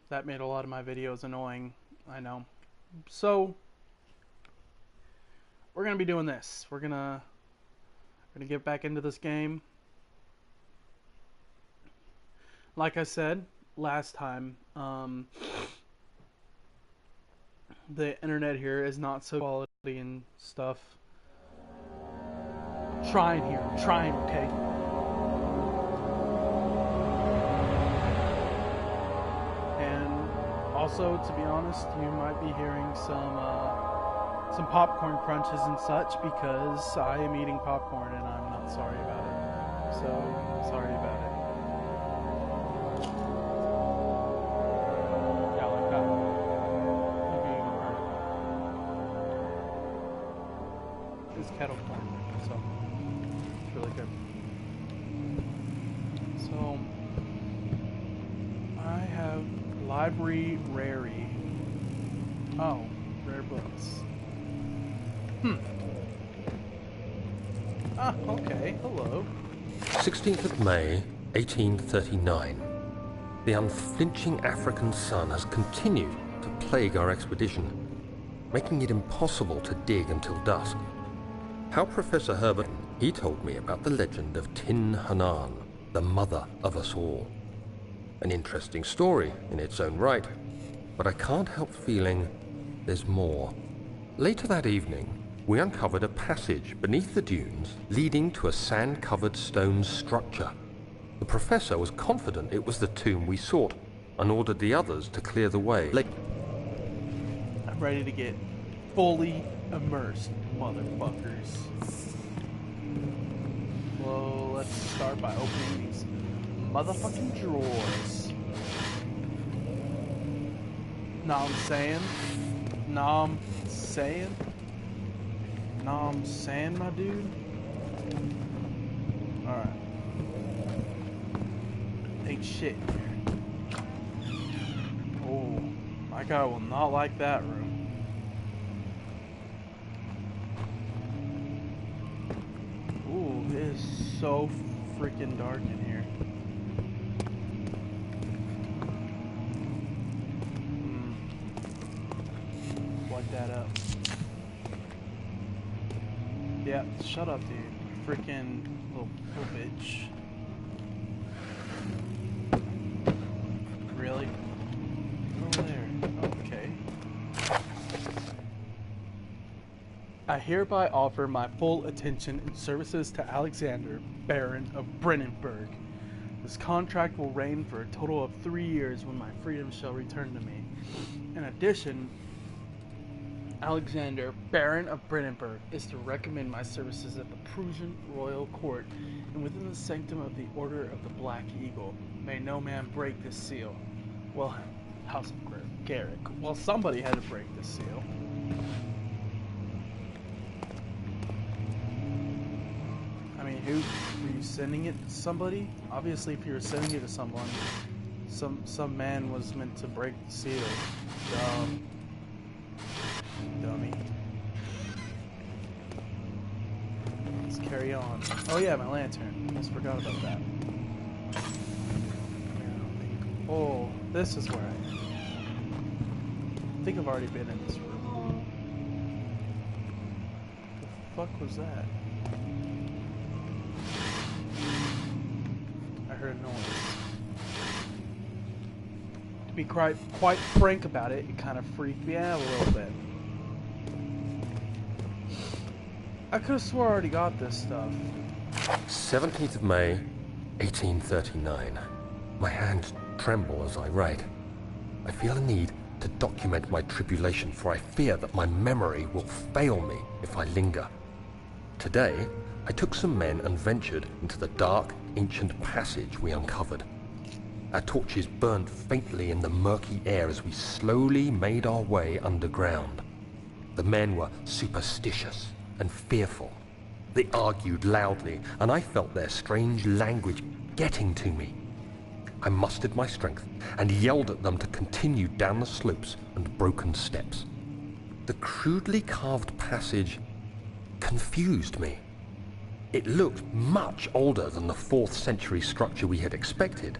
That made a lot of my videos annoying, I know. So, we're gonna be doing this. We're gonna get back into this game. Like I said last time, the internet here is not so quality and stuff. I'm trying here, I'm trying, okay? And also, to be honest, you might be hearing some popcorn crunches and such because I am eating popcorn and I'm not sorry about it. So, sorry about it. Yeah, like that. Okay, you can burn it. It's kettle corn, so it's really good. So, I have library rarey. Oh, rare books. Ah, okay. Hello. 16th of May, 1839. The unflinching African sun has continued to plague our expedition, making it impossible to dig until dusk. How Professor Herbert, he told me about the legend of Tin Hanan, the mother of us all. An interesting story in its own right, but I can't help feeling there's more. Later that evening, we uncovered a passage beneath the dunes leading to a sand-covered stone structure. The professor was confident it was the tomb we sought and ordered the others to clear the way. I'm ready to get fully immersed, motherfuckers. Well, let's start by opening these motherfucking drawers. Know what I'm saying? Know what I'm saying? Know what I'm saying, my dude? Alright. Ain't shit in here. Oh, my guy will not like that room. Ooh, it is so freaking dark in here. Light that up. Yeah, shut up, dude. Freaking little bitch. Really? Over there. Okay. I hereby offer my full attention and services to Alexander, Baron of Brennenburg. This contract will reign for a total of 3 years when my freedom shall return to me. In addition, Alexander, Baron of Brennenburg, is to recommend my services at the Prussian royal court and within the sanctum of the Order of the Black Eagle. May no man break this seal. Well, House of Garrick. Well, somebody had to break this seal. I mean, who were you sending it to? Somebody? Obviously, if you were sending it to someone, some man was meant to break the seal. Dummy. Let's carry on. Oh yeah, my lantern. Almost forgot about that. Oh, this is where I am. I think I've already been in this room. The fuck was that? I heard a noise. To be quite frank about it, it kind of freaked me out a little bit. I could have swore I already got this stuff. 17th of May, 1839. My hands tremble as I write. I feel a need to document my tribulation, for I fear that my memory will fail me if I linger. Today, I took some men and ventured into the dark, ancient passage we uncovered. Our torches burned faintly in the murky air as we slowly made our way underground. The men were superstitious and fearful. They argued loudly, and I felt their strange language getting to me. I mustered my strength and yelled at them to continue down the slopes and broken steps. The crudely carved passage confused me. It looked much older than the 4th century structure we had expected.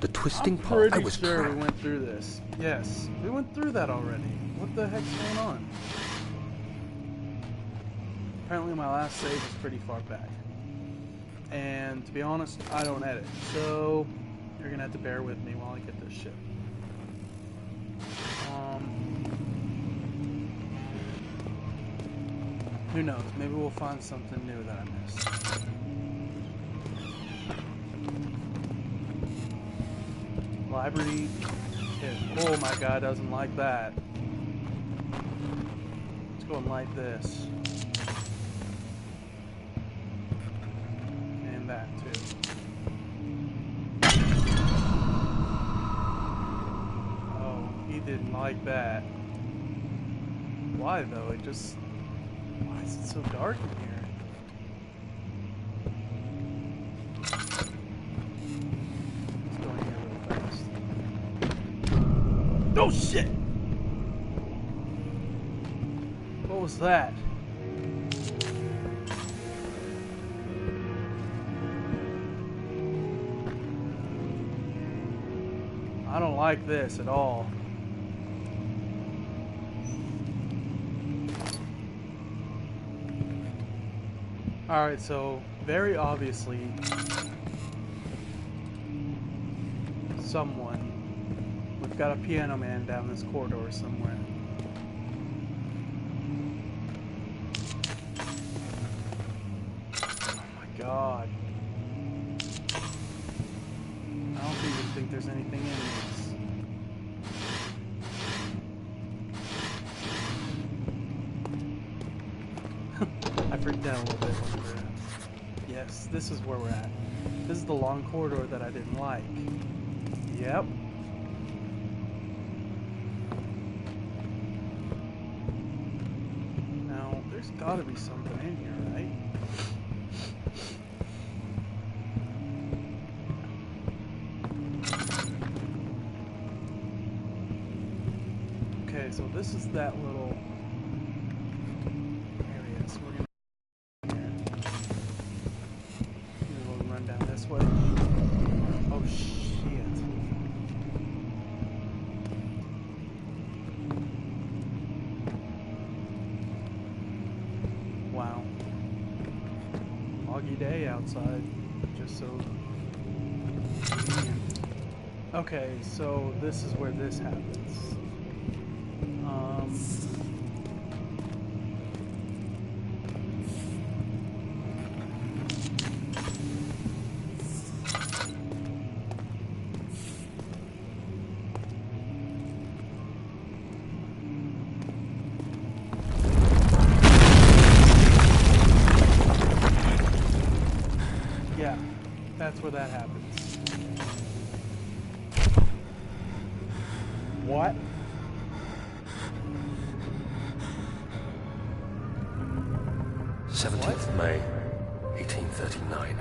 The twisting I'm path. I pretty was sure we trapped. went through this. Yes, we went through that already. What the heck's going on? Apparently my last save is pretty far back. And to be honest, I don't edit. So you're gonna have to bear with me while I get this shit. Who knows? Maybe we'll find something new that I missed. Library. Oh my god, doesn't like that. Let's go and light this. And that too. Oh, he didn't like that. Why though? It just... Why is it so dark in here? Let's go in here real fast. Oh shit! What was that? I don't like this at all. Alright, so very obviously we've got a piano man down this corridor somewhere. Oh my god. I don't even think there's anything in this. I freaked out a little bit when we were at. Yes, this is where we're at. This is the long corridor that I didn't like. Yep. Now, there's gotta be something in here, right? Okay, so this is that little area, so we're gonna we'll run down this way. Oh shit. Wow. Foggy day outside, just so. Okay, so this is where this happens. Yeah, that's where that happens. What? May 1839.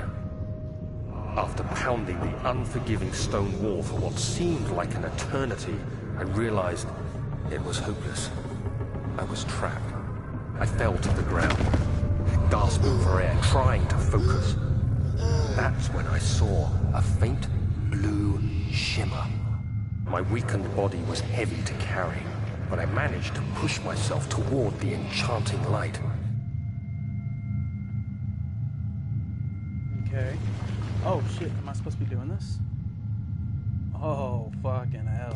After pounding the unforgiving stone wall for what seemed like an eternity, I realized it was hopeless. I was trapped. I fell to the ground, gasping for air, trying to focus. That's when I saw a faint blue shimmer. My weakened body was heavy to carry, but I managed to push myself toward the enchanting light. Okay. Oh shit, am I supposed to be doing this? Oh, fucking hell.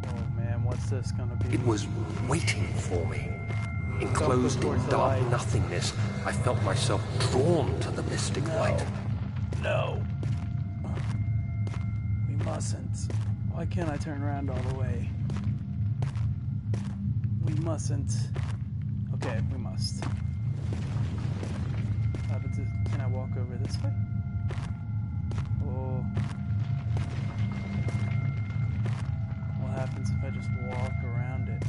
Oh man, what's this gonna be? It was waiting for me. Enclosed in dark nothingness, I felt myself drawn to the mystic light. No. We mustn't. Why can't I turn around all the way? We mustn't. Okay, we must. Can I walk over this way? Oh. What happens if I just walk around it?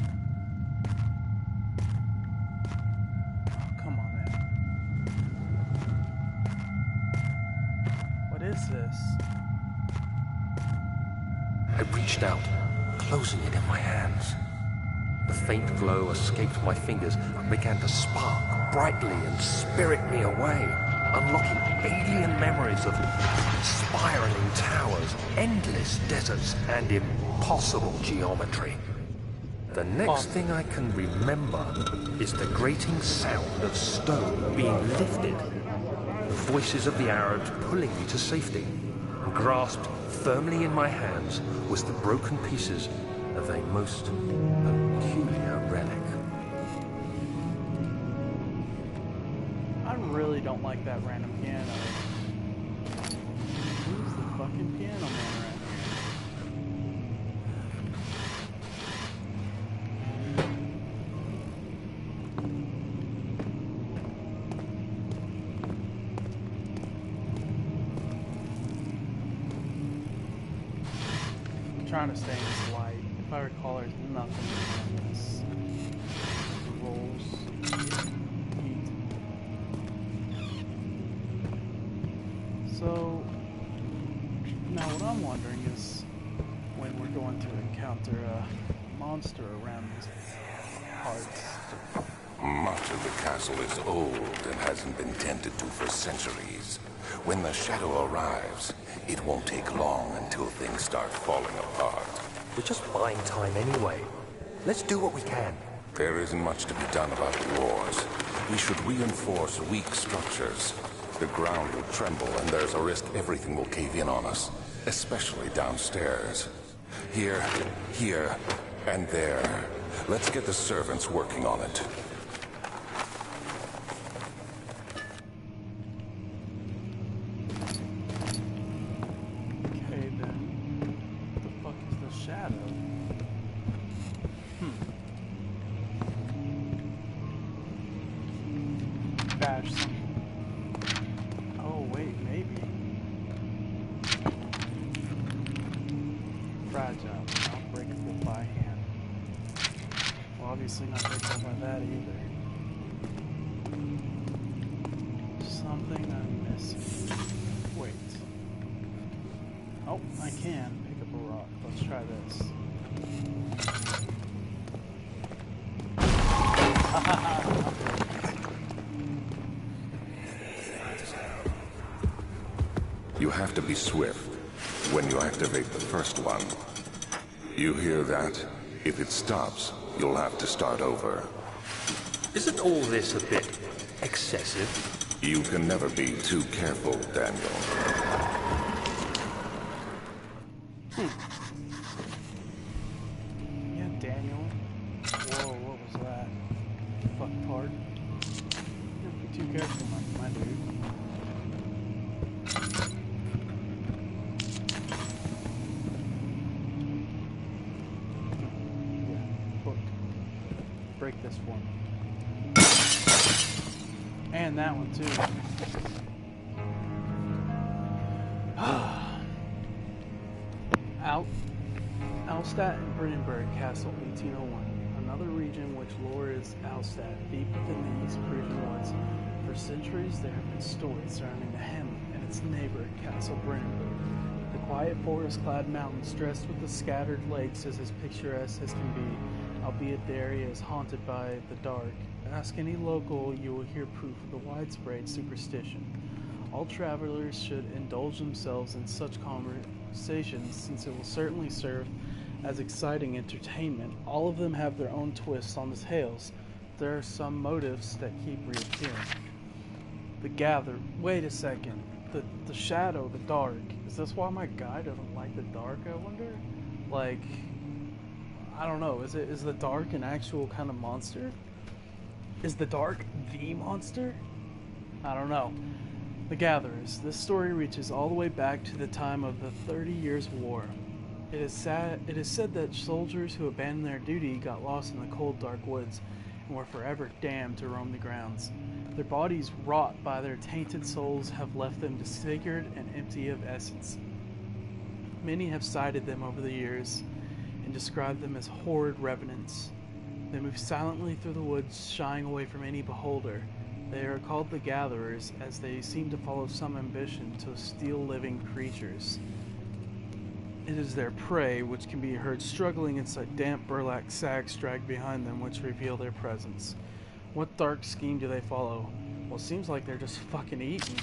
Oh, come on, man. What is this? I reached out, closing it in my hands. The faint glow escaped my fingers and began to spark brightly and spirit me away. unlocking alien memories of spiraling towers, endless deserts, and impossible geometry. The next thing I can remember is the grating sound of stone being lifted, the voices of the Arabs pulling me to safety, and grasped firmly in my hands was the broken pieces of a most peculiar relic. I really don't like that random piano. Who's the fucking piano man right now? I'm trying to stay in this light. If I recall, there's nothing in this. Rolls. Heat. So, now what I'm wondering is when we're going to encounter a monster around these parts. Much of the castle is old and hasn't been tended to for centuries. When the shadow arrives, it won't take long until things start falling apart. We're just buying time anyway. Let's do what we can. There isn't much to be done about the wars. We should reinforce weak structures. The ground will tremble and there's a risk everything will cave in on us, especially downstairs. Here, and there. Let's get the servants working on it. Okay then. What the fuck is the shadow? Bash something. Oh wait, maybe. Fragile, not breakable by hand. Well, obviously not breakable by that either. Something I'm missing. Wait. Oh, I can pick up a rock. Let's try this. You have to be swift when you activate the first one. You hear that? If it stops, you'll have to start over. Isn't all this a bit excessive? You can never be too careful, Daniel. Yeah, Daniel. Whoa, what was that? Fuck part. Don't be too careful, my dude. Yeah, book. Break this for me. And that one too. Alstadt and Brandenburg Castle, 1801. Another region which lore is Alstadt, deep within the East Prussian woods. For centuries, there have been stories surrounding the hamlet and its neighbor, Castle Brandenburg. The quiet forest-clad mountains, dressed with the scattered lakes, is as picturesque as can be, albeit the area is haunted by the dark. Ask any local, you will hear proof of the widespread superstition. All travelers should indulge themselves in such conversations, since it will certainly serve as exciting entertainment. All of them have their own twists on the tales. There are some motives that keep reappearing. The gather. Wait a second. The shadow, the dark. Is this why my guy doesn't like the dark, I wonder? Like, I don't know. Is the dark an actual kind of monster? Is the dark the monster? I don't know. The Gatherers. This story reaches all the way back to the time of the 30 Years' War. It is said that soldiers who abandoned their duty got lost in the cold, dark woods and were forever damned to roam the grounds. Their bodies, wrought by their tainted souls, have left them disfigured and empty of essence. Many have cited them over the years and described them as horrid revenants. They move silently through the woods, shying away from any beholder. They are called the Gatherers, as they seem to follow some ambition to steal living creatures. It is their prey which can be heard struggling inside damp burlap sacks dragged behind them, which reveal their presence. What dark scheme do they follow? Well, seems like they're just fucking eating.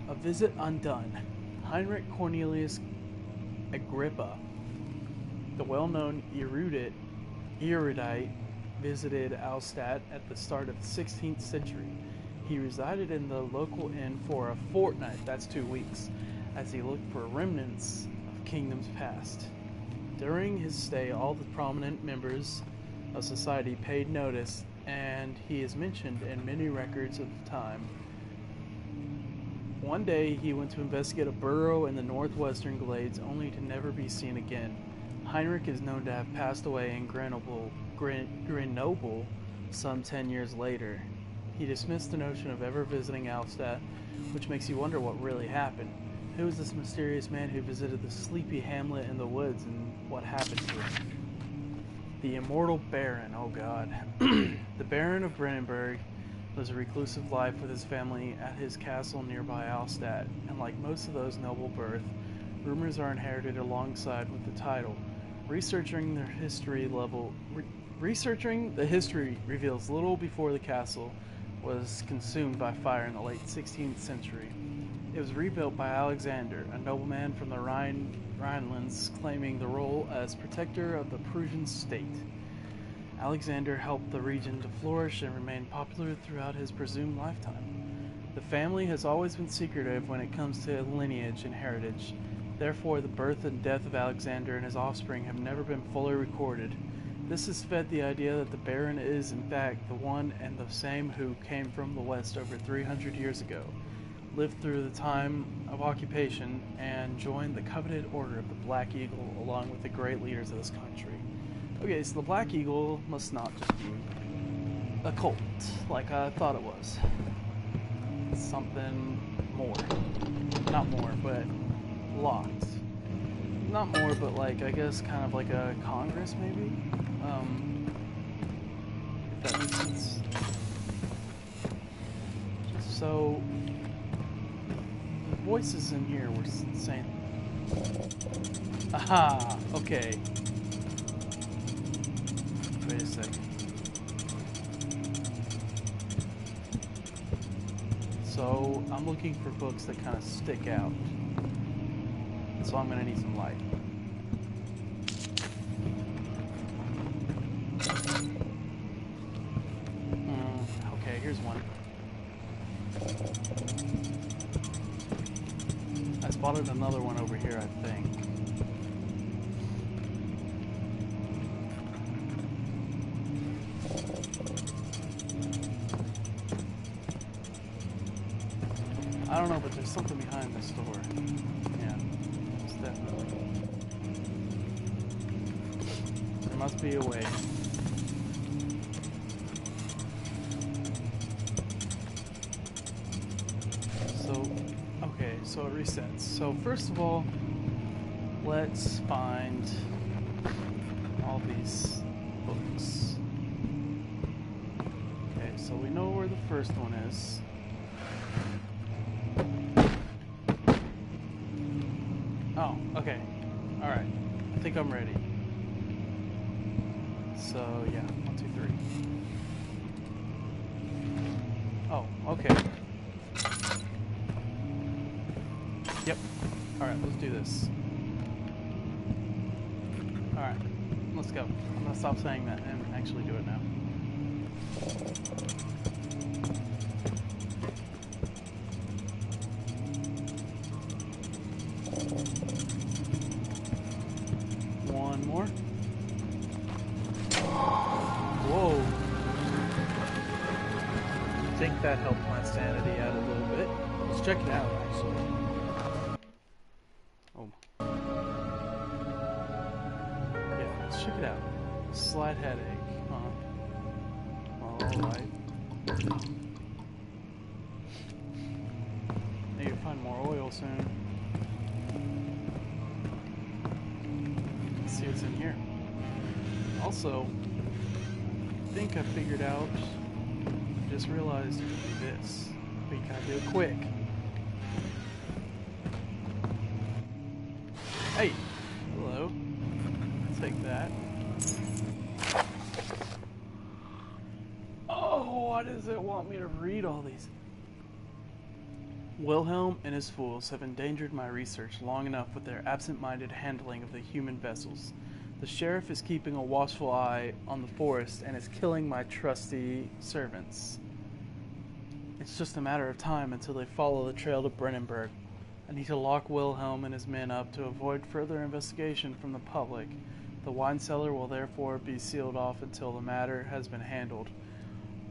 A visit undone. Heinrich Cornelius Agrippa, the well-known erudite, visited Alstadt at the start of the 16th century. He resided in the local inn for a fortnight, that's 2 weeks, as he looked for remnants of kingdoms past. During his stay, all the prominent members of society paid notice, and he is mentioned in many records of the time. One day, he went to investigate a burrow in the northwestern glades, only to never be seen again. Heinrich is known to have passed away in Grenoble some 10 years later. He dismissed the notion of ever visiting Alstadt, which makes you wonder what really happened. Who was this mysterious man who visited the sleepy hamlet in the woods, and what happened to him? The immortal Baron, oh god. The Baron of Brandenburg lives a reclusive life with his family at his castle nearby Alstadt, and like most of those noble birth, rumors are inherited alongside with the title. Researching the history reveals little before the castle was consumed by fire in the late 16th century. It was rebuilt by Alexander, a nobleman from the Rhinelands, claiming the role as protector of the Prussian state. Alexander helped the region to flourish and remain popular throughout his presumed lifetime. The family has always been secretive when it comes to lineage and heritage. Therefore, the birth and death of Alexander and his offspring have never been fully recorded. This has fed the idea that the Baron is, in fact, the one and the same who came from the West over 300 years ago, lived through the time of occupation, and joined the coveted Order of the Black Eagle along with the great leaders of this country. Okay, so the Black Eagle must not just be a cult, like I thought it was. Something more. Not more, but locked. Not more, but like, I guess kind of like a Congress, maybe? If that makes sense. So, the voices in here were saying... Aha! Okay. Wait a second. So, I'm looking for books that kind of stick out. So I'm gonna need some light. Okay, here's one. I spotted another one over here, I think. I don't know, but there's something behind this door. Yeah, it's definitely. There must be a way. So, okay, so it resets. So first of all, let's find all these books. Okay, so we know where the first one is. Oh, okay. Alright. I think I'm ready. So, yeah. 1, 2, 3. Oh, okay. Yep. Alright, let's do this. Alright. Let's go. I'm gonna stop saying that and actually do it now. One more. Whoa. I think that helped my sanity out a little bit. Let's check it out, actually. Oh. Yeah, let's check it out. Slight headache, huh? Alright. Need to find more oil soon. See what's in here. Also, I think I figured out, just realized you can do this, but you gotta do it quick. Hey! Hello. Take that. Oh, what is does it want me to read all these? Wilhelm and his fools have endangered my research long enough with their absent-minded handling of the human vessels. The sheriff is keeping a watchful eye on the forest and is killing my trusty servants. It's just a matter of time until they follow the trail to Brennenburg. I need to lock Wilhelm and his men up to avoid further investigation from the public. The wine cellar will therefore be sealed off until the matter has been handled.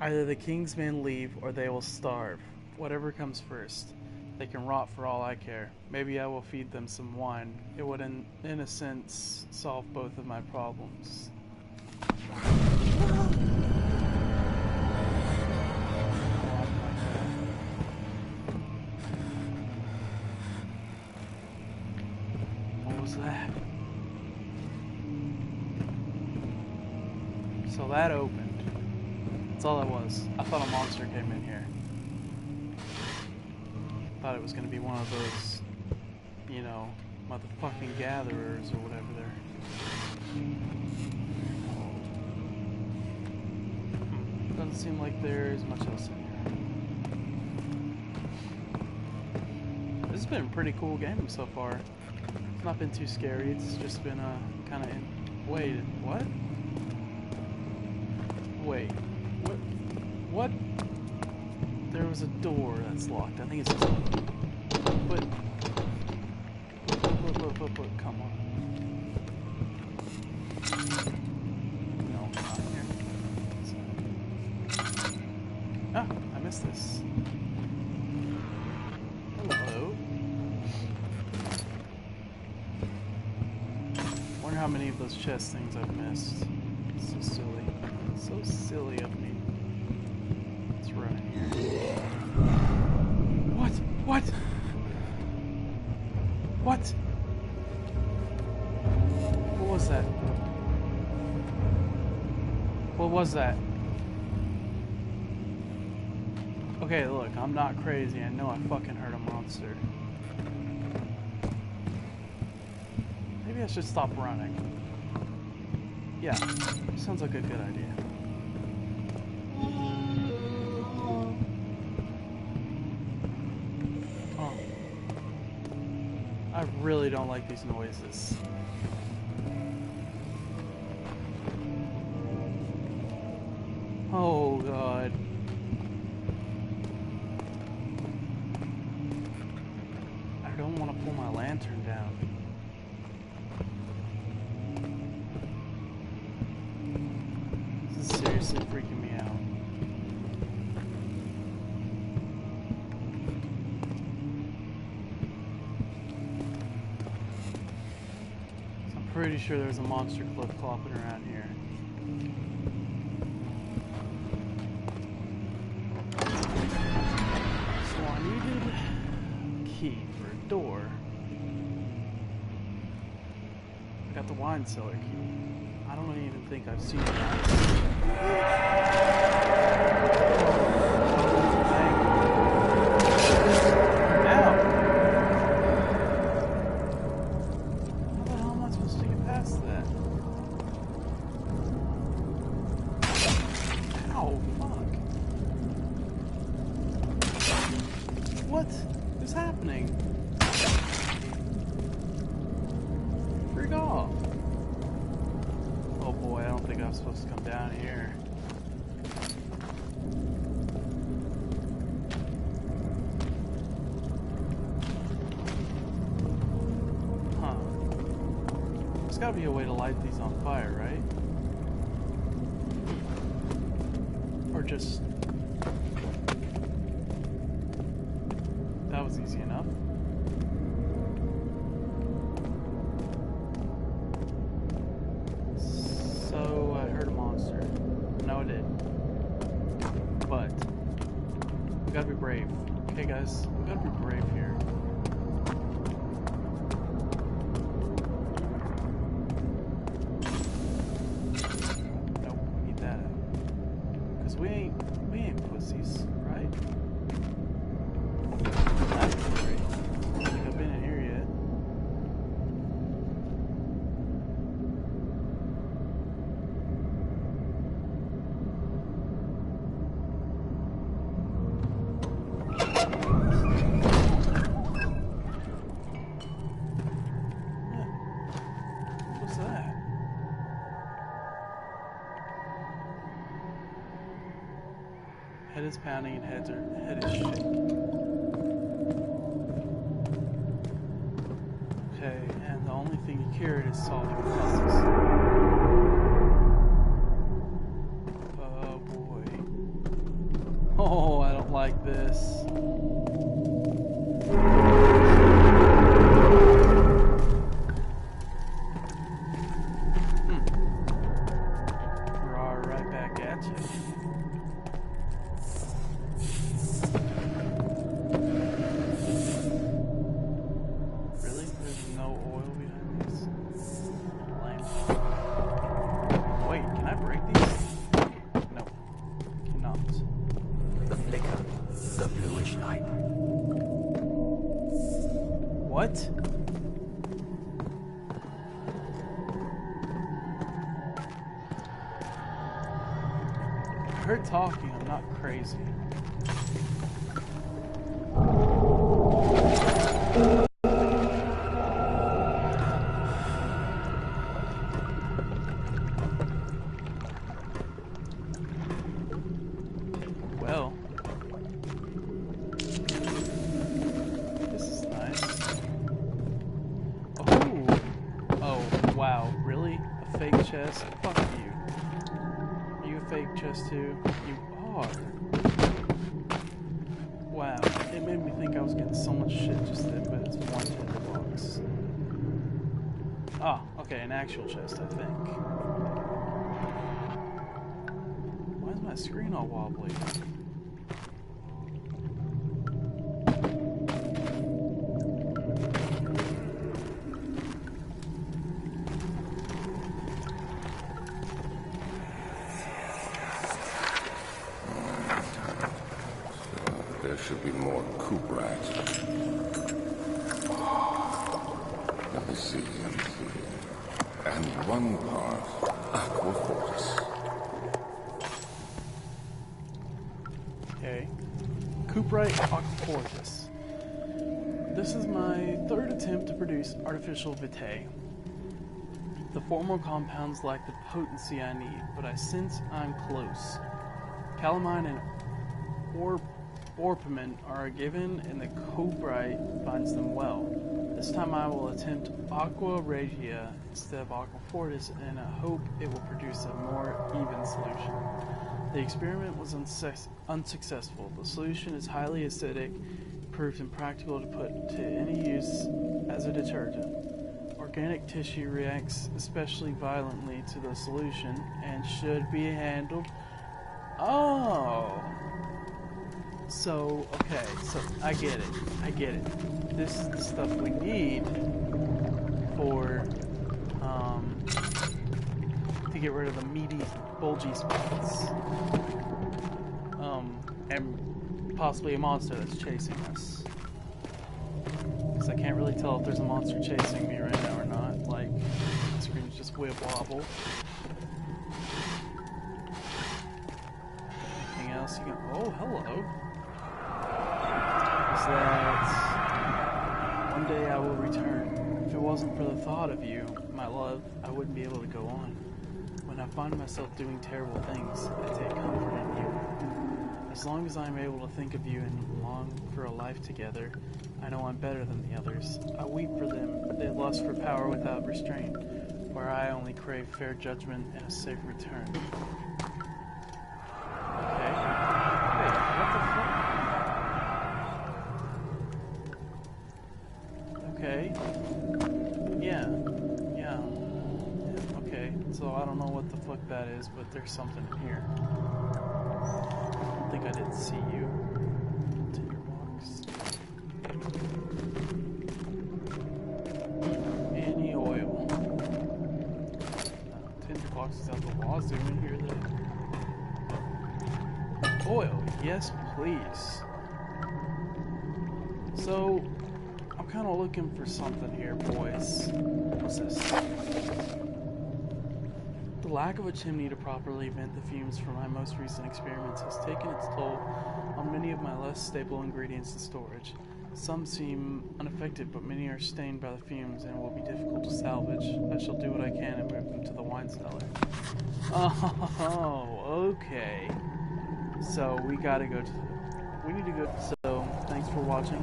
Either the king's men leave or they will starve. Whatever comes first. They can rot for all I care. Maybe I will feed them some wine. It would, in a sense, solve both of my problems. What was that? So that opened. That's all it was. I thought a monster came in here. Thought it was going to be one of those, you know, motherfucking gatherers or whatever they're. Doesn't seem like there's much else in here. This has been a pretty cool game so far. It's not been too scary. It's just been kind of. Wait, what? Wait, what? There was a door that's locked. I think it's this one. But come on. No, not here. Ah, I missed this. Hello. Wonder how many of those chest things I've missed. So silly. So silly of me. Let's run in here. What? What? What? What was that? What was that? Okay, look, I'm not crazy. I know I fucking heard a monster. Maybe I should stop running. Yeah, sounds like a good idea. Oh. I really don't like these noises. Oh god. I don't want to pull my lantern down. This is seriously freaking me out. So I'm pretty sure there's a monster clopping around here. Key for a door. I got the wine cellar key. I don't even think I've seen that. Ow! How the hell am I supposed to get past that? Ow, fuck. What is happening? Freak off. Oh boy, I don't think I'm supposed to come down here. Huh. There's gotta be a way to light these on fire, right? Or just... That was easy enough. So, I heard a monster. No, I did. But, we gotta be brave. Okay, guys, we gotta be brave here. Nope, we need that. Because we ain't pussies, right? That's great. I don't think I've been in here yet. Head is pounding and head is shaking. Okay, and the only thing you carried is solving puzzles. Oh boy. Oh, I don't like this. We're right back at you. Really? There's no oil behind these? Lame. Wait, can I break these? No. Cannot. The flicker, the bluish light. What? I heard talking, I'm not crazy. Well, this is nice. Oh, oh, wow, really? A fake chest? Fuck you. Are you a fake chest too? You are. Wow, it made me think I was getting so much shit just then, but it's one tinderbox. Ah, okay, an actual chest, I think. Why is my screen all wobbly? There should be more coop rats. Let me see. And one part aqua fortis. Okay. Cuprite aquafortis. This is my third attempt to produce artificial vitae. The formal compounds lack the potency I need, but I sense I'm close. Calamine and orpiment are given, and the cuprite finds them well. This time I will attempt aqua regia instead of aqua fortis, and I hope it will produce a more even solution. The experiment was unsuccessful. The solution is highly acidic, proved impractical to put to any use as a detergent. Organic tissue reacts especially violently to the solution and should be handled. Oh! So, okay, so I get it. This is the stuff we need for, to get rid of the meaty, bulgy spots. And possibly a monster that's chasing us. Because I can't really tell if there's a monster chasing me right now or not. Like, the screen's just whip wobble. Anything else you can... Oh, hello. Is that one day I will return. If it wasn't for the thought of you, my love, I wouldn't be able to go on. When I find myself doing terrible things, I take comfort in you. As long as I am able to think of you and long for a life together, I know I'm better than the others. I weep for them. They lust for power without restraint, where I only crave fair judgment and a safe return. Okay. Wait, what the fuck? Okay. Yeah. Okay. So I don't know what the fuck that is, but there's something in here. I don't think I did see you. Tinderbox. Any oil. Tinderbox is out the wazoo in here. Oil, yes please. So, I'm kind of looking for something here, boys. What's this? The lack of a chimney to properly vent the fumes from my most recent experiments has taken its toll on many of my less stable ingredients in storage. Some seem unaffected, but many are stained by the fumes and will be difficult to salvage. I shall do what I can and move them to the wine cellar. Oh, okay. So we gotta go to. We need to go. So thanks for watching,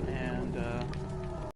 and